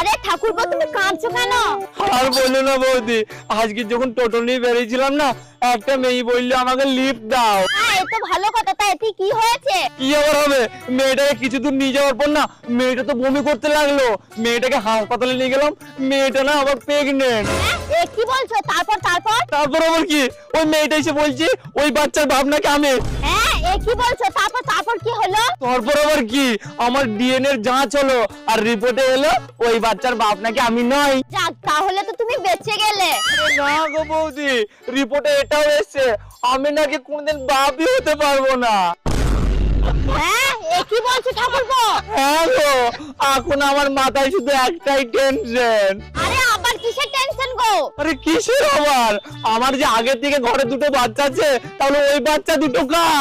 আরে ঠাকুরপো তুমি কাঁদছো কেন? আর বললো না বৌদি, আজকে যখন টোটো নিয়ে বেরিয়েছিলাম না, একটা মেয়ে বললো আমাকে লিফট দাও। হ্যাঁ এ তো ভালো কথা, তা এতে কি হয়েছে? কি আবার হবে, মেয়েটাকে কিছু দূর নিয়ে যাওয়ার পর না মেয়েটা তো বমি করতে লাগলো। মেয়েটাকে হাসপাতালে নিয়ে গেলাম, মেয়েটা না আবার প্রেগনেন্ট। হ্যাঁ এ কি বলছো? তারপর তারপর? তারপর আবার কি, ওই মেয়েটা এসে বলছে ওই বাচ্চার বাপ নাকি আমি। হ্যাঁ এ কি বলছো? তারপর তারপর কি হলো? তারপর আবার কি, আমার ডিএনএ যাঁচ হলো আর রিপোর্টে এলো ওই বাচ্চার বাপ নাকি আমি নই। যাক তাহলে তো তুমি বেঁচে গেলে। না গো বৌদি, রিপোর্টে এটাও এসছে আমি নাকি কোনদিন বাপই হতে পারবো না। হ্যাঁ এ কি বলছো ঠাকুরপো? হ্যাঁ গো, এখন আমার মাথায় শুধু একটাই টেনশন। আরে আবার কিসের টেনশন গো? আরে কিসের আবার, আমার যে আগে থেকে ঘরে দুটো বাচ্চা আছে, তাহলে ওই বাচ্চা দুটো কার?